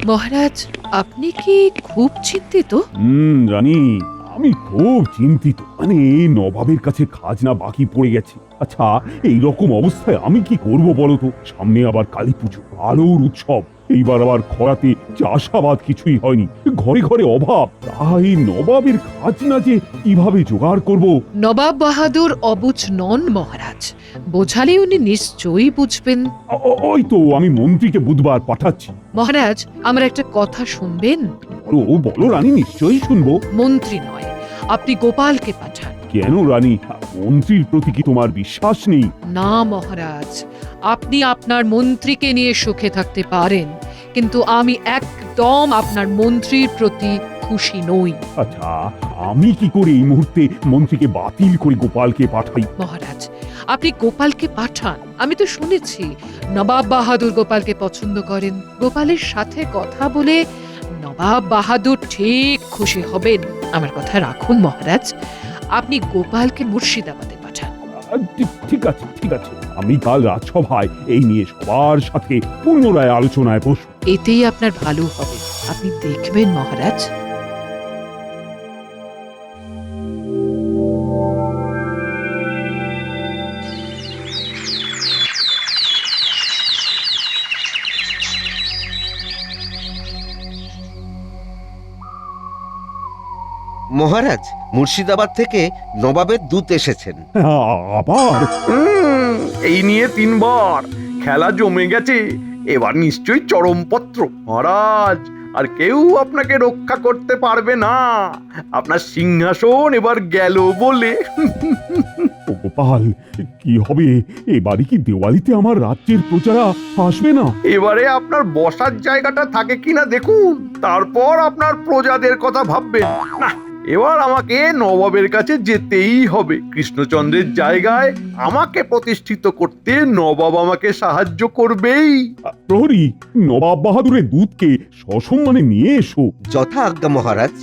মহারাজ, আপনি কি খুব চিন্তিত? রানী, আমি খুব চিন্তিত। মানে এই নবাবের কাছে খাজনা বাকি পড়ে গেছে। আচ্ছা, এই রকম অবস্থায় আমি কি করব বলো তো? সামনে আবার কালী পুজো, আলোর উৎসব। এইবার আবার খরাতে চাষাবাদ কিছুই হয়নি, ঘরে ঘরে অভাব। তাই নবাবের খাজনা যে কিভাবে জোগাড় করব? নবাব বাহাদুর অবুঝ নন মহারাজ, বোঝালে উনি নিশ্চয়ই বুঝবেন। ওই তো, আমি মন্ত্রীকে বুধবার পাঠাচ্ছি। মহারাজ, আমার একটা কথা শুনবেন? বলো বলো রানী, নিশ্চয়ই শুনবো। মন্ত্রী নয়, আপনি গোপালকে পাঠান। কেন রানী, মন্ত্রীর প্রতি কি তোমার বিশ্বাস নেই? না মহারাজ, আপনি আপনার মন্ত্রীকে নিয়ে সুখে থাকতে পারেন, কিন্তু আমি একদম আপনার মন্ত্রীর প্রতি খুশি নই। আচ্ছা, আমি কি করে এই মুহূর্তে মন্ত্রীকে বাতিল করে গোপালকে পাঠাই? মহারাজ, আপনি গোপালকে পাঠান। আমি তো শুনেছি নবাব বাহাদুর গোপালকে পছন্দ করেন। গোপালের সাথে কথা বলে নবাব বাহাদুর ঠিক খুশি হবেন। আমার কথা রাখুন মহারাজ, আপনি গোপালকে মুর্শিদাবাদে পাঠান। ঠিক আছে, ঠিক আছে। আমি কাল রাজসভায় এই নিয়ে সবার সাথে পুনরায় আলোচনায় বসব। এতেই আপনার ভালো হবে, আপনি দেখবেন মহারাজ। মহারাজ, মুর্শিদাবাদ থেকে নবাবের দূত এসেছেন। আবার এই নিয়ে 3বার খেলা জমে গেছে। এবার নিশ্চয়ই চরমপত্র। মহারাজ, আর কেউ আপনাকে রক্ষা করতে পারবে না। আপনার সিংহাসন এবার গেল বলে। ও গোপাল, কি হবে? এবারে কি দেওয়ালিতে আমার রাজ্যের প্রজারা আসবে না? এবারে আপনার বসার জায়গাটা থাকে কিনা দেখুন, তারপর আপনার প্রজাদের কথা ভাববেন। না, এবার আমাকে নবাবের কাছে যেতেই হবে। কৃষ্ণচন্দ্রের জায়গায় আমাকে প্রতিষ্ঠিত করতে নবাব আমাকে সাহায্য করবেই। প্রহরী, নবাব বাহাদুরের দূতকে সসম্মানে নিয়ে এসো। যথা আজ্ঞা মহারাজ।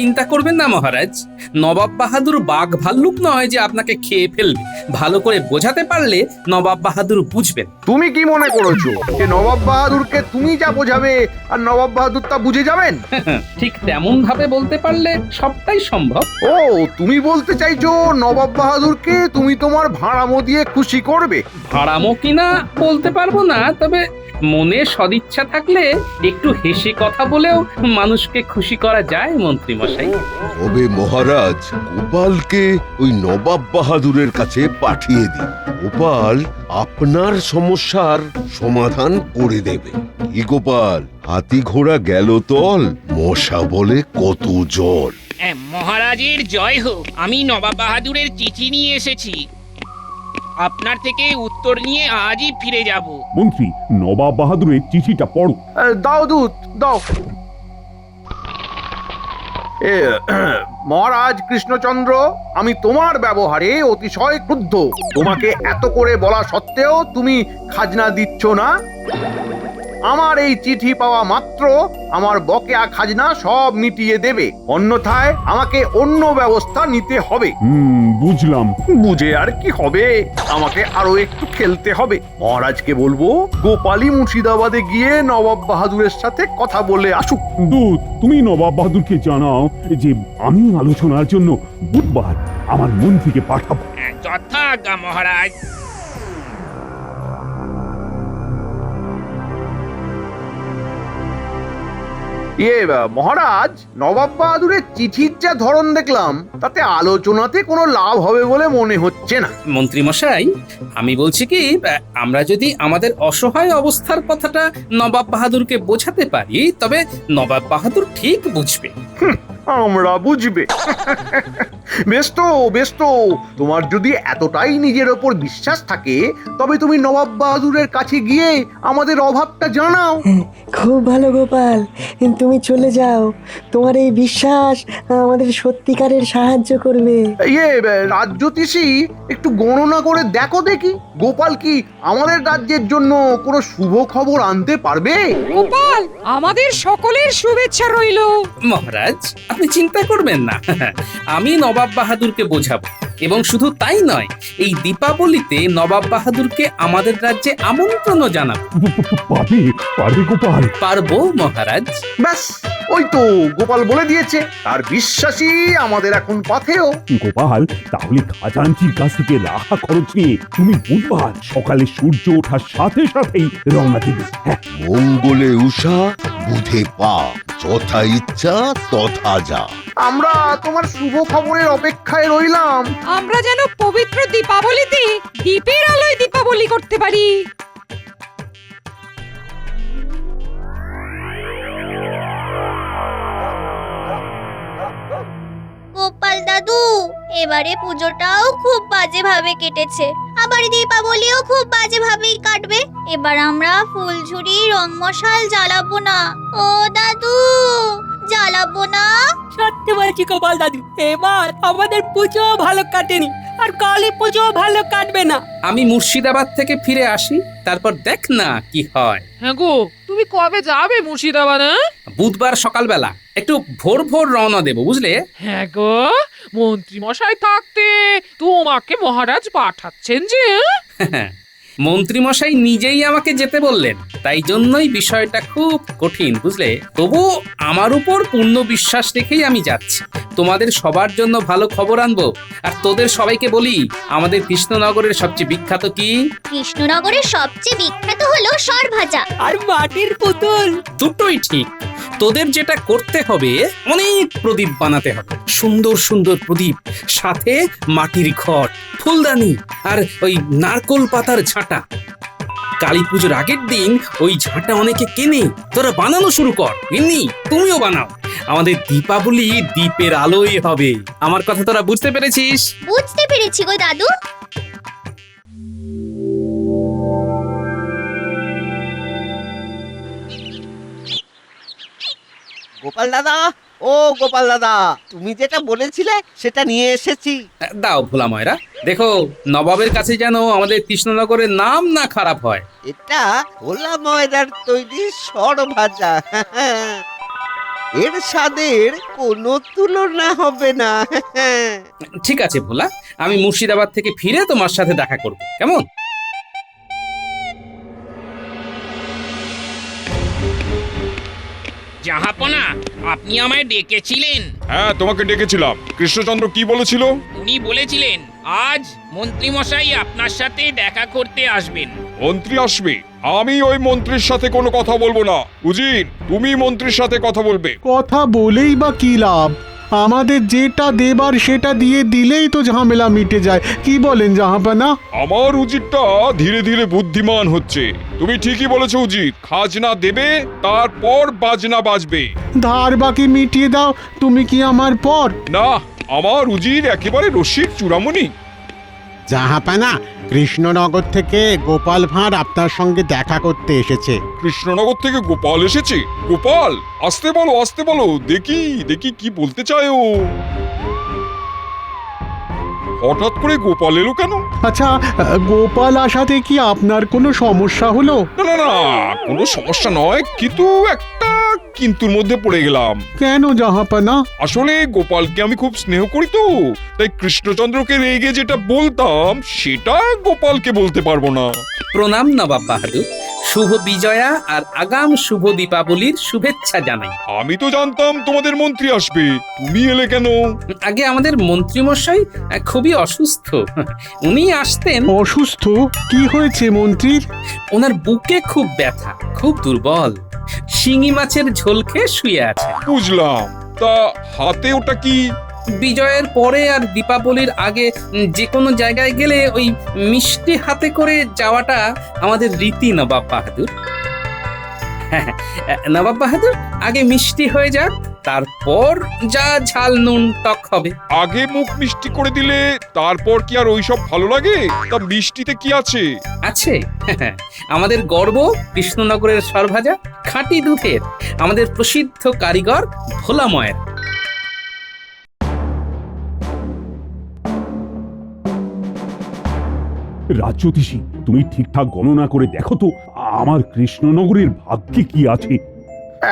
চিন্তা করবেন না মহারাজ, নবাব বাহাদুর বাঘ ভাল্লুক নয় যে আপনাকে খেয়ে ফেলবে। ভালো করে বোঝাতে পারলে নবাব বাহাদুর বুঝবেন। তুমি কি মনে করেছো যে নবাব বাহাদুরকে তুমি যা বোঝাবে আর নবাব বাহাদুর তা বুঝে যাবেন? ঠিক তেমন ভাবে বলতে পারলে সবটাই সম্ভব। ও, তুমি বলতে চাইছো নবাব বাহাদুরকে তুমি তোমার ভাড়ামো দিয়ে খুশি করবে? ভাড়ামো কিনা বলতে পারবো না, তবে মনে সদিচ্ছা থাকলে একটু হেসে কথা বলেও মানুষকে খুশি করা যায় মন্ত্রী মশাই। তবে মহারাজ, গোপালকে ওই নবাব বাহাদুরের কাছে পাঠিয়ে দিন। গোপাল আপনার সমস্যার সমাধান করে দেবে। কি গোপাল, হাতি ঘোড়া গেল তল, মশা বলে কত জল। মহারাজের জয় হোক। আমি নবাব বাহাদুরের চিঠি নিয়ে এসেছি। আপনার থেকে উত্তর নিয়ে আজই ফিরে যাব। মন্ত্রী, নবাব বাহাদুরের চিঠিটা পড়ো। দাও দূত, দাও। মহারাজ কৃষ্ণচন্দ্র, আমি তোমার ব্যবহারে অতিশয় ক্রুদ্ধ। তোমাকে এত করে বলা সত্ত্বেও তুমি খাজনা দিচ্ছ না। আমার এই চিঠি পাওয়া মাত্র আমার বকেয়া খাজনা সব মিটিয়ে দেবে, অন্যথায় আমাকে অন্য ব্যবস্থা নিতে হবে। বুঝলাম। বুঝে আর কি হবে, আমাকে আরো একটু খেলতে হবে। মহারাজকে বলবো গোপালী মুর্শিদাবাদে গিয়ে নবাব বাহাদুরের সাথে কথা বলে আসুক। দূত, তুমি নবাব বাহাদুরকে জানাও যে আমি আলোচনার জন্য বুধবার আমার মন্ত্রীকে পাঠাবো। যথা আজ্ঞা মহারাজ। মহারাজ, নবাব বাহাদুরের চিঠির যা ধরন দেখলাম, তাতে আলোচনাতে কোনো লাভ হবে বলে মনে হচ্ছে না। মন্ত্রী মশাই, আমি বলছি কি, আমরা যদি আমাদের অসহায় অবস্থার কথাটা নবাব বাহাদুরকে বোঝাতে পারি, তবে নবাব বাহাদুর ঠিক বুঝবে। আমরা বুঝবে? বেশ তো, বেশ তো। তোমার যদি এতটাই নিজের ওপর বিশ্বাস থাকে, তবে তুমি নবাব বাহাদুরের কাছে গিয়ে আমাদের অভাবটা জানাও। খুব ভালো গোপাল, তুমি চলে যাও। তোমার এই বিশ্বাস আমাদের সত্যিকারের সাহায্য করবে। রাজ্যতীষী, একটু গণনা করে দেখো দেখি, গোপাল কি আমাদের রাজ্যের জন্য কোনো শুভ খবর আনতে পারবে? গোপাল, আমাদের সকলের শুভেচ্ছা রইল। মহারাজ, আপনি চিন্তা করবেন না, আমি নবাব বাহাদুরকে বোঝাবো। এবং শুধু তাই নয়, এই দীপাবলিতে নবাব বাহাদুরকে আমাদের রাজ্যে আমন্ত্রণও জানাবো। পারবে পারবে গোপাল? পারবো মহারাজ। ব্যাস, ওই তো গোপাল বলে দিয়েছে, তার বিশ্বাসী আমাদের এখন পথেও। গোপাল, তাহলে খাজাঞ্চির কাছ থেকে রাখা খরচ নিয়ে তুমি বুধবার সকালে সূর্য ওঠার সাথে সাথেই রওনা দিবে। হ্যাঁ, মঙ্গলে উষা বুধে পা, যথা ইচ্ছা তথা যা। আমরা তোমার শুভ খবরের অপেক্ষায় রইলাম। আমরা যেন পবিত্র দীপাবলিতে দীপের আলোয় দীপাবলি করতে পারি। গোপাল দাদু, এবারে পুজোটাও খুব বাজে ভাবে কেটেছে, আবার দীপাবলিও খুব বাজে ভাবেই কাটবে। এবার আমরা ফুলঝুরি রং মশাল জ্বালাবো না। ও দাদু, জ্বালাবো না? সত্যি বলছি গোপাল দাদু, এবার আমাদের পুজো ভালো কাটেনি, আর কালী পুজো ভালো কাটবে না। আমি মুর্শিদাবাদ থেকে ফিরে আসি, তারপর দেখ না কি হয়। হ্যাঁ গো, তুমি কবে যাবে মুর্শিদাবাদ? বুধবার সকালবেলা একটু ভোর ভোর রওনা দেবো, বুঝলে? হ্যাঁ গো, মন্ত্রী মশাই থাকতে তোমাকে মহারাজ পাঠাচ্ছেন যে? মন্ত্রীমশাই নিজেই আমাকে যেতে বললেন, তাই জন্যই বিষয়টা খুব কঠিন, বুঝলে? তবু আমার উপর পূর্ণ বিশ্বাস রেখেই আমি যাচ্ছি। তোমাদের সবার জন্য ভালো খবর আনবো। আর তোদের সবাইকে বলি, আমাদের কৃষ্ণনগরের সবচেয়ে বিখ্যাত কি? কৃষ্ণনগরের সবচেয়ে বিখ্যাত হলো সরভাজা আর মাটির পুতুল। দুটোই ঠিক। তোদের যেটা করতে হবে, অনেক প্রদীপ বানাতে হবে, সুন্দর সুন্দর প্রদীপ, সাথে মাটির ঘট, ফুলদানি আর ওই নারকোল পাতার ঝাঁটা। কালী পুজোর আগের দিন ওই ঝাঁটা অনেকে কেনে, তোরা বানানো শুরু কর। এমনি তুমিও বানাও। আমাদের দীপাবলি দীপের আলোয় হবে। আমার কথা তোরা বুঝতে পেরেছিস? বুঝতে পেরেছি গো দাদু। গোপাল দাদা, ও গোপাল দাদা, তুমি যেটা বলেছিলে সেটা নিয়ে এসেছি। দাও ভোলা ময়রা, দেখো নবাবের কাছে যেন আমাদের কৃষ্ণনগরের নাম না খারাপ হয়। এটা ভোলা ময়দার তৈরি সরভাজা। এর স্বাদের কোনো তুলনা হবে না। ঠিক আছে ভোলা, আমি মুর্শিদাবাদ থেকে ফিরে তোমার সাথে দেখা করব, কেমন? জাহাপনা, আপনি আমায় ডেকেছিলেন? হ্যাঁ, তোমাকে ডেকেছিলাম। কৃষ্ণচন্দ্র কি বলেছিল? উনি বলেছিলেন আজ মন্ত্রী মশাই আপনার সাথে দেখা করতে আসবেন। মন্ত্রী আসবে? আমি ওই মন্ত্রীর সাথে কোনো কথা বলবো না। উজির, তুমি মন্ত্রীর সাথে কথা বলবে। কথা বলেই বা কি লাভ? আমাদের যেটা দেবার সেটা দিয়ে দিলেই তো ঝামেলা মিটে যায়। কি বলেন জাহাপানা? আমার উজিরটা ধীরে ধীরে বুদ্ধিমান হচ্ছে। তুমি ঠিকই বলেছো উজির, খাজনা দেবে, তারপর বাজনা বাজবে। ধার বাকি মিটিয়ে দাও, তুমি কি আমার পর? না, আমার উজির একেবারে রসিক চূড়ামণি। জাহাপানা, কৃষ্ণনগর থেকে গোপাল ভাঁড় আপনার সঙ্গে দেখা করতে এসেছে। কৃষ্ণনগর থেকে গোপাল এসেছে? গোপাল, আসতে বলো, আসতে বলো, দেখি দেখি কি বলতে চায় ও। হঠাৎ করে গোপাল এলো কেন? আচ্ছা, গোপাল আসাতে কি আপনার কোনো সমস্যা হলো? না না না, কোনো সমস্যা নয়, কিন্তু একটা কিন্তুর মধ্যে পড়ে গেলাম। কেন জাহাপানা? আসলে গোপালকে আমি খুব স্নেহ করি তো, তাই কৃষ্ণচন্দ্রকে রেগে যেটা বলতাম সেটা গোপালকে বলতে পারবো না। প্রণাম নবাব বাহাদুর, শুভ বিজয়া আর আগাম শুভ দীপাবলির শুভেচ্ছা জানাই। আমি তো জানতাম তোমাদের মন্ত্রী আসবে, তুমি এলে কেন? আগে আমাদের মন্ত্রীমশাই খুবই অসুস্থ, উনি আসতেন। অসুস্থ? কি হয়েছে মন্ত্রীর? ওনার বুকে খুব ব্যথা, খুব দুর্বল, শিঙি মাছের ঝোল খেয়ে শুয়ে আছে। বুঝলাম, তা হাতে ওটা কি? বিজয়ের পরে আর দীপাবলির আগে যে কোনো জায়গায় গেলে ওই মিষ্টি হাতে করে যাওয়াটা আমাদের রীতি নবাব বাহাদুর। নবাব বাহাদুর, আগে মিষ্টি হয়ে যাক, তারপর যা ঝাল নুন টক হবে। আগে মুখ মিষ্টি করে দিলে তারপর কি আর ওইসব ভালো লাগে? তা মিষ্টিতে কি আছে? আছে আমাদের গর্ব কৃষ্ণনগরের সরভাজা, খাঁটি দুধের, আমাদের প্রসিদ্ধ কারিগর ভোলা ময়ের। রাজ্যতীষী, তুমি ঠিকঠাক গণনা করে দেখো তো আমার কৃষ্ণনগরের ভাগ্যে কি আছে।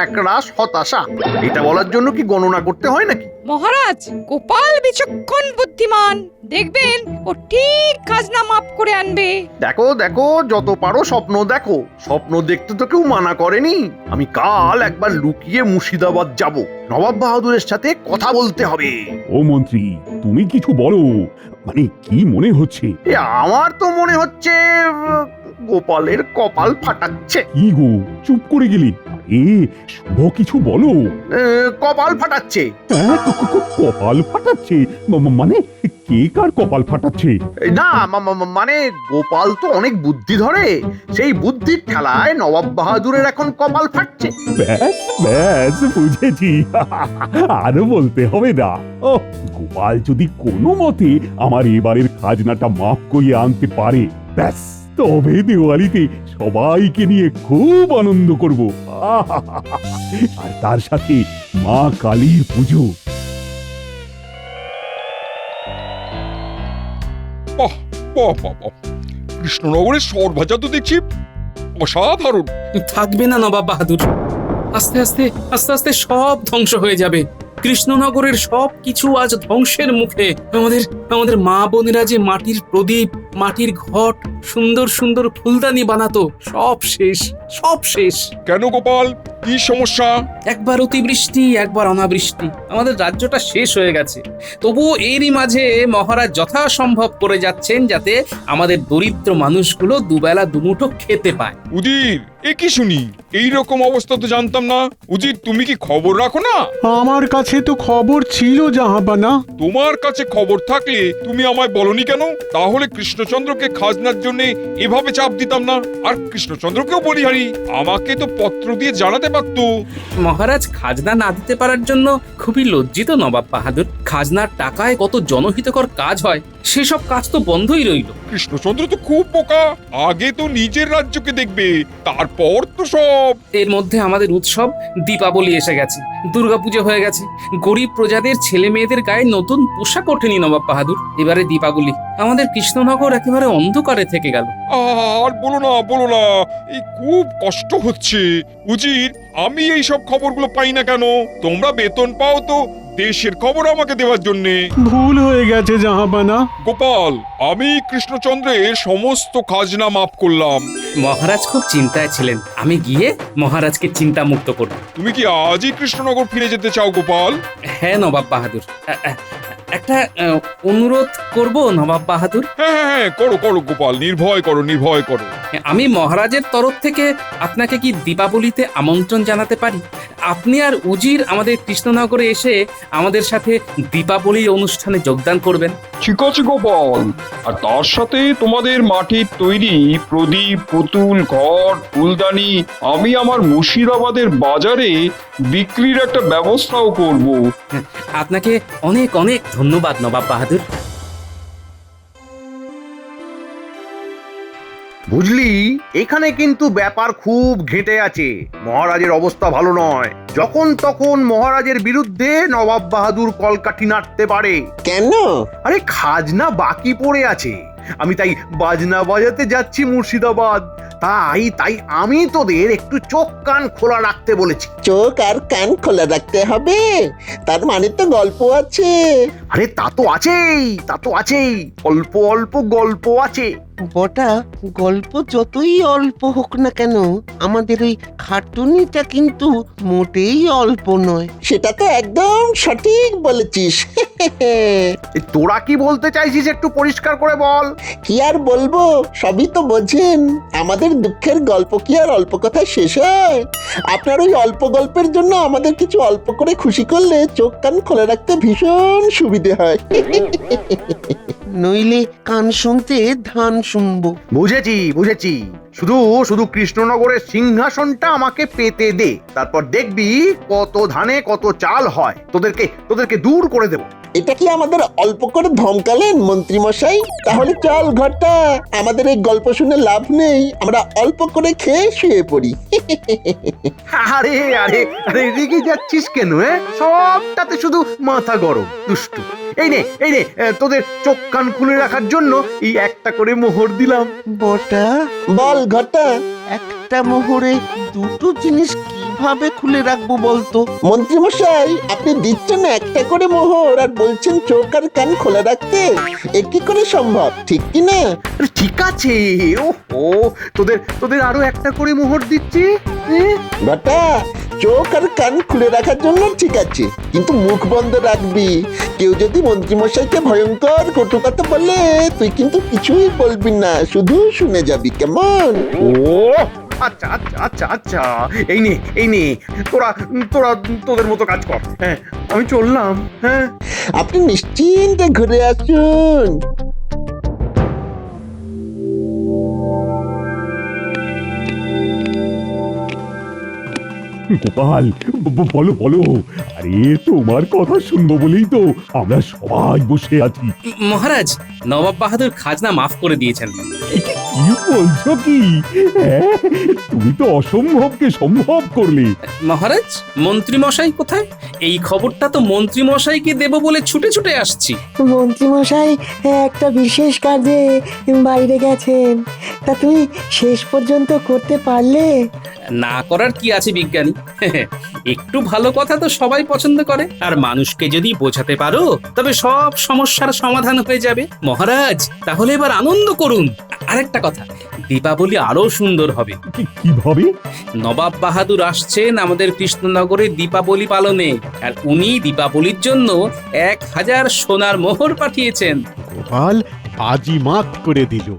একরাশ হতাশা। এটা বলার জন্য কি গণনা করতে হয় নাকি? মহারাজ, গোপাল বিচক্ষণ বুদ্ধিমান, দেখবেন ও ঠিক খাজনা মাপ করে আনবে। দেখো দেখো, যত পারো স্বপ্ন দেখো। স্বপ্ন দেখতে তো কেউ মানা করেনি। আমি কাল একবার লুকিয়ে মুর্শিদাবাদ যাব, নবাব বাহাদুরের সাথে কথা বলতে হবে। ও মন্ত্রী, তুমি কিছু বলো, মানে কি মনে হচ্ছে? আমার তো মনে হচ্ছে গোপালের কপাল ফাটাচ্ছে। কি গো, চুপ করে গেলি? শুভ কিছু বলো। কপাল ফাটাচ্ছে। হ্যাঁ, কপাল ফাটাচ্ছে? মানে কে কার কপাল ফাটাচ্ছে? না, মানে গোপাল তো অনেক বুদ্ধি ধরে, সেই বুদ্ধির ঠেলায় নবাব বাহাদুরের এখন কপাল ফাটছে। ব্যাস ব্যাস, বুঝেছি। আরো বলতে হবে না। ও, গোপাল যদি কোনো মতে আমার এবারের খাজনাটা মাফ করিয়ে আনতে পারে, ব্যাস, তবে দিওয়ালিতে সবাইকে নিয়ে খুব আনন্দ করব। আর তার সাথে মা কালীর পুজো। বাহ বাহ বাহ বাহ, কৃষ্ণনগরের সর ভাজা তো দেখছি অসাধারণ। থাকবে না নবাব বাহাদুর, আস্তে আস্তে আস্তে আস্তে সব ধ্বংস হয়ে যাবে। কৃষ্ণনগরের সব কিছু আজ ধ্বংসের মুখে। আমাদের আমাদের মা বোনেরা যে মাটির প্রদীপ, মাটির ঘট, সুন্দর সুন্দর ফুলদানি বানাতো, সব শেষ, সব শেষ। কেন গোপাল, কি সমস্যা? একবার অতিবৃষ্টি, একবার অনাবৃষ্টি, আমাদের রাজ্যটা শেষ হয়ে গেছে। তবুও এরই মাঝে মহারাজ যথাসম্ভব করে যাচ্ছেন যাতে আমাদের দরিদ্র মানুষগুলো দুবেলা দুমুঠো খেতে পায়। উজির, এ কি শুনি? এই রকম অবস্থা তো জানতাম না। উজির, তুমি কি খবর রাখো না? আমার কাছে তো খবর ছিল জাহাপানা। তোমার কাছে খবর থাকলে তুমি আমায় বলনি কেন? তাহলে কৃষ্ণচন্দ্রকে খাজনার জন্য এভাবে চাপ দিতাম না। আর কৃষ্ণচন্দ্রকেও বলিহারি, আমাকে তো পত্র দিয়ে জানাতে পারতো। মহারাজ খাজনা না দিতে পারার জন্য খুবই লজ্জিত নবাব বাহাদুর। খাজনার টাকায় কত জনহিতকর কাজ হয়, সেসব কাজ তো বন্ধই রইল। কৃষ্ণচন্দ্র তো খুব বোকা, আগে তো নিজের রাজ্যকে দেখবে, তারপর তো সব। এর মধ্যে আমাদের উৎসব দীপাবলি এসে গেছে, দুর্গাপুজো হয়ে গেছে, গরিব প্রজাদের ছেলে মেয়েদের গায়ে নতুন পোশাক ওঠেনি নবাব বাহাদুর। এবারে দীপাবলি, আমাদের কৃষ্ণনগর একেবারে অন্ধকারে থেকে গেল। আর বলো না বলো না, এই খুব কষ্ট হচ্ছে। উজির, আমি এই সব খবরগুলো পাই না কেন? তোমরা বেতন পাও তো দেশের খবর আমাকে দেওয়ার জন্য। ভুল হয়ে গেছে জাহাপানা। গোপাল, আমি কৃষ্ণচন্দ্রের সমস্ত খাজনা মাফ করলাম। মহারাজ খুব চিন্তায় ছিলেন, আমি গিয়ে মহারাজকে চিন্তা মুক্ত করব। তুমি কি আজই কৃষ্ণনগর ফিরে যেতে চাও গোপাল? হ্যাঁ নবাব বাহাদুর, একটা অনুরোধ করব নবাব বাহাদুর। হ্যাঁ হ্যাঁ হ্যাঁ, করো করো গোপাল, নির্ভয় করো নির্ভয় করো। আমি মহারাজের তরফ থেকে আপনাকে কি দীপাবলিতে আমন্ত্রণ জানাতে পারি? আপনি আর উজির আমাদের কৃষ্ণনগরে এসে আমাদের সাথে দীপাবলির অনুষ্ঠানে যোগদান করবেন। ঠিক আছে গোপাল, আর তার সাথে তোমাদের মাটির তৈরি প্রদীপ, পুতুল, ঘট, ফুলদানি আমি আমার মুর্শিদাবাদের বাজারে বিক্রির একটা ব্যবস্থাও করব। আপনাকে অনেক অনেক ধন্যবাদ নবাব বাহাদুর। বুঝলি, এখানে কিন্তু ব্যাপার খুব ঘেঁটে আছে। মহারাজের অবস্থা ভালো নয়। যখন তখন মহারাজের বিরুদ্ধে নবাব বাহাদুর কলকাঠি নাড়তে পারে। কেন? আরে খাজনা বাকি পড়ে আছে। আমি তাই বাজনা বাজাতে যাচ্ছি মুর্শিদাবাদ। তাই তাই আমি তোদের একটু চোখ কান খোলা রাখতে বলেছি। চোখ আর কান খোলা রাখতে হবে? তার মানে তো গল্প আছে। আরে তা তো আছেই, তা তো আছেই, অল্প অল্প গল্প আছে। বটা, গল্প যতই অল্প হোক না কেন, আমাদের ওই খাটুনিটা কিন্তু মোটেই অল্প নয়। সেটা তো একদম সঠিক বলেছিস। তোরা কি বলতে চাইছিস একটু পরিষ্কার করে বল। কি আর বলবো, সবই তো বোঝেন। আমাদের দুঃখের গল্প কি আর অল্প কথায় শেষ হয়? আপনার ওই অল্প গল্পের জন্য আমাদের কিছু অল্প করে খুশি করলে চোখ কান খোলা রাখতে ভীষণ সুবিধে হয়। নইলে কান শুনতে ধান শুনবো। বুঝেছি বুঝেছি, শুধু শুধু কৃষ্ণনগরের সিংহাসনটা আমাকে পেতে দে, তারপর দেখবি কত ধানে কত চাল হয়। তোদেরকে দূর করে দেব। এটা কি আমাদের অল্প করে ধমকালেন মন্ত্রী মশাই? তাহলে চল ঘরটা, আমাদের এই গল্প শুনে লাভ নেই, আমরা অল্প করে খেয়ে শুয়ে পড়ি। আরে আরে আরে, রেগে যাচ্ছিস কেন? সবটাতে শুধু মাথা গরম, দুষ্টু। এই নে তোদের চোখ কান খুলে রাখার জন্য এই একটা করে মোহর দিলাম। বটা, বল ঘরটা, একটা মোহরে দুটো জিনিস কি কিভাবে খুলে রাখবো বলতো? মন্ত্রীমশাই, আপনি দিচ্ছেন একটা করে মোহর আর বলছেন চোখ আর কান খোলা রাখতে। এ কি করে সম্ভব, ঠিক কি না? আরে ঠিক আছে, ও তোদের তোদের আরো একটা করে মোহর দিচ্ছি। বাটা, চোখ আর কান খুলে রাখার জন্য ঠিক আছে, কিন্তু মুখ বন্ধ রাখবি। কেউ যদি মন্ত্রীমশাইকে ভয়ঙ্কর কটু কথা বলে, তুই কিন্তু কিছুই বলবি না, শুধু শুনে যাবি, কেমন? ও আচ্ছা আচ্ছা আচ্ছা আচ্ছা, এই নে তোরা তোরা তোদের মতো কাজ কর। হ্যাঁ, আমি চললাম। হ্যাঁ, আপনি নিশ্চিন্তে ঘুরে আসুন। গোপাল, বলো বলো। আরে তোমার কথা শুনবো বলেই তো আমরা সবাই বসে আছি। মহারাজ, নবাব বাহাদুর খাজনা মাফ করে দিয়েছেন। কি বলছো কি? হ্যাঁ, তুমি তো অসম্ভবকে সম্ভব করলে। মহারাজ, মন্ত্রী মশাই কোথায়? এই খবরটা তো মন্ত্রী মশাইকে দেব বলে ছুটে ছুটে আসছি। মন্ত্রীমশাই একটা বিশেষ কাজে বাইরে গেছেন, তা তুমি শেষ পর্যন্ত করতে পারলে? না করার কি আছে বিজ্ঞানী? একটু ভালো কথা তো সবাই পছন্দ করে, আর মানুষকে যদি বোঝাতে পারো তবে সব সমস্যার সমাধান হয়ে যাবে। মহারাজ, তাহলে এবার আনন্দ করুন। আরেকটা কথা, দীপাবলি আরো সুন্দর হবে। কিভাবে? নবাব বাহাদুর আসছেন আমাদের কৃষ্ণনগরে দীপাবলি পালনে, আর উনি দীপাবলির জন্য 1000 সোনার মোহর পাঠিয়েছেন। গোপাল বাজি মাত করে দিল।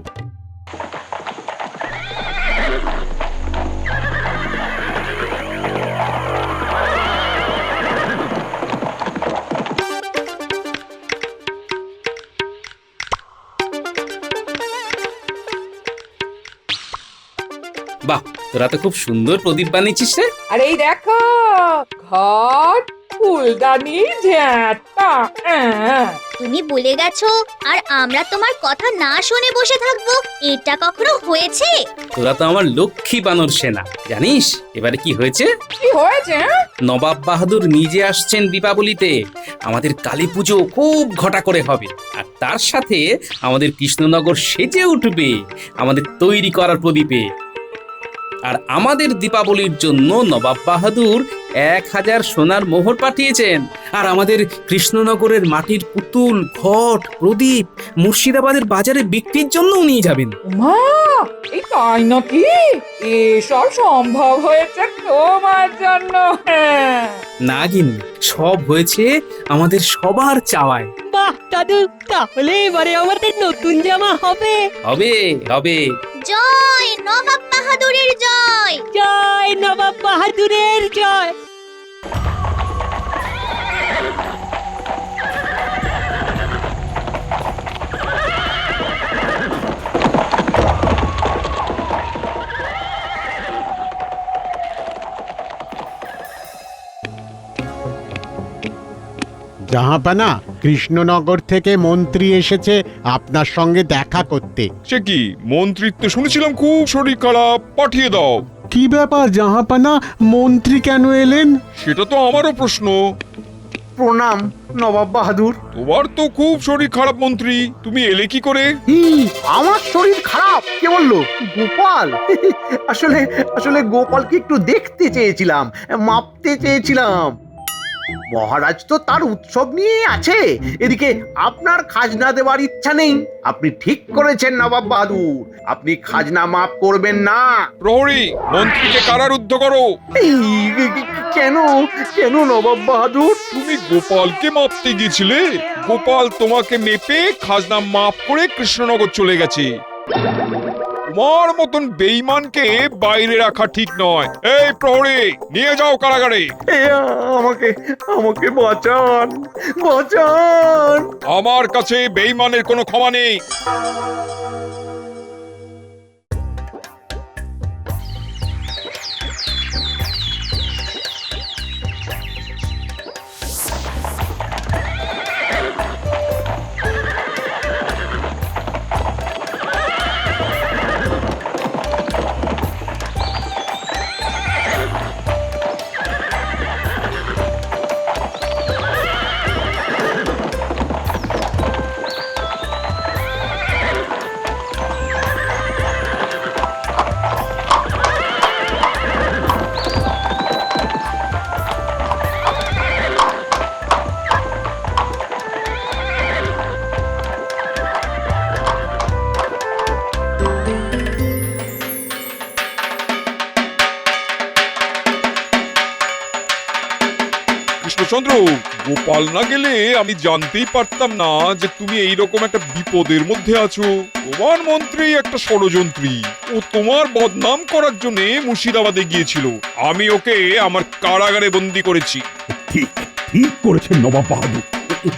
বাহ, তোরা তো খুব সুন্দর প্রদীপ বানিয়েছিস রে। আর এই দেখো, ঘট, ফুলদানি, ঝাঁটা। তুমি বলে গেছো আর আমরা তোমার কথা না শুনে বসে থাকবো? এটা কখনো হয়েছে? তোরা তো আমার লক্ষ্মী বানর সেনা। জানিস এবারে কি হয়েছে? কি হয়েছে? নবাব বাহাদুর নিজে আসছেন দীপাবলিতে। আমাদের কালী পুজো খুব ঘটা করে হবে, আর তার সাথে আমাদের কৃষ্ণনগর সেজে উঠবে আমাদের তৈরি করার প্রদীপে। আর আমাদের দীপাবলির জন্য নবাব বাহাদুর 1000 সোনার মোহর পাঠিয়েছেন। আর আমাদের কৃষ্ণনগরের মাটির পুতুল, ঘট, প্রদীপ মুর্শিদাবাদের বাজারে বিক্রির জন্য নিয়ে যাবেন। মা, এই তাই নাকি? এসব সম্ভব হয়েছে তোমার জন্য? না গিন্নি, সব হয়েছে আমাদের সবার চাওয়ায়। বাহ দাদু, তাহলে এবারে আমাদের নতুন জামা হবে। হবে হবে। জয় নবাব বাহাদুরের জয়! জয় নবাব বাহাদুরের জয়! জাহাপানা, কৃষ্ণনগর থেকে মন্ত্রী এসেছে আপনার সঙ্গে দেখা করতে। সে কি মন্ত্রিত্ব শুনেছিলাম খুব শরীর খারাপ, পাঠিয়ে দাও। কি ব্যাপার জাহাপানা, মন্ত্রী কেন এলেন? সেটা তো আমারও প্রশ্ন। প্রণাম নবাব বাহাদুর। তোমার তো খুব শরীর খারাপ মন্ত্রী, তুমি এলে কি করে? আমার শরীর খারাপ? কে বললো? গোপাল। আসলে আসলে গোপালকে একটু দেখতে চেয়েছিলাম, মাপতে চেয়েছিলাম। মহারাজ তো তার উৎসব নিয়ে আছে, এদিকে আপনার খাজনা দেওয়ার ইচ্ছা নেই। আপনি ঠিক করেছেন নবাব বাহাদুর, আপনি খাজনা মাফ করবেন না। প্রহরী, মন্ত্রীকে কারারুদ্ধ করো। কেন কেন নবাব বাহাদুর? তুমি গোপালকে মাপতে গিয়েছিলে, গোপাল তোমাকে মেপে খাজনা মাফ করে কৃষ্ণনগর চলে গেছে। তোমার মতন বেঈমানকে বাইরে রাখা ঠিক নয়। এই প্রহরী, নিয়ে যাও কারাগারে। আমাকে আমাকে বাঁচান, বাঁচান। আমার কাছে বেঈমানের কোনো ক্ষমা নেই। রামচন্দ্র, গোপাল না গেলে আমি জানতেই পারতাম না যে তুমি এইরকম একটা বিপদের মধ্যে আছো। তোমার মন্ত্রী একটা ষড়যন্ত্রী, ও তোমার বদনাম করার জন্য মুর্শিদাবাদে গিয়েছিল। আমি ওকে আমার কারাগারে বন্দি করেছি। ঠিক ঠিক করেছেন নবাব বাহাদুর।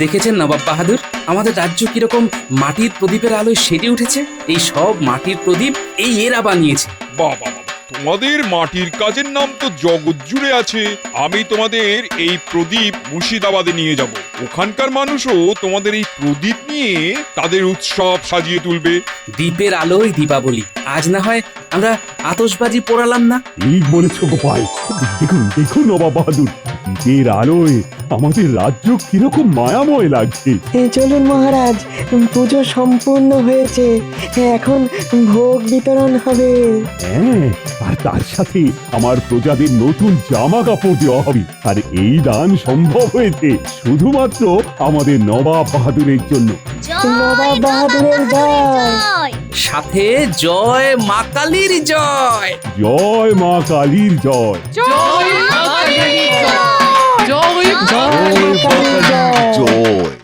দেখেছেন নবাব বাহাদুর, আমাদের রাজ্য কিরকম মাটির প্রদীপের আলোয় সেজে উঠেছে। এই সব মাটির প্রদীপ এই এরা বানিয়েছে। বাবা, তোমাদের মাটির কাজের নাম তো জগৎ জুড়ে আছে। আমি তোমাদের এই প্রদীপ মুর্শিদাবাদে নিয়ে যাব। ওখানকার মানুষও তোমাদের এই প্রদীপ নিয়ে তাদের উৎসব সাজিয়ে তুলবে। দ্বীপের আলোয় দীপাবলি। আজ না হয় আমরা আতশবাজি পোড়ালাম না? ঠিক বলেছ গোপাল। দেখুন দেখুন নবাব বাহাদুর, দ্বীপের আলোয় আমাদের রাজ্য কিরকম মায়াময় লাগছে। চলুন মহারাজ, পুজো সম্পূর্ণ হয়েছে, এখন ভোগ বিতরণ হবে। হ্যাঁ, আর তার সাথে আমার প্রজাদের নতুন জামা কাপড় দেওয়া হবে। আর এই দান সম্ভব হয়েছে শুধুমাত্র আমাদের নবাব বাহাদুরের জন্য। নবাব বাহাদুরের জয়। সাথে জয় মা কালীর জয়। জয় মা কালীর জয়। জয় মা কালীর জয়। জয় জয় মা কালীর জয়। জয়।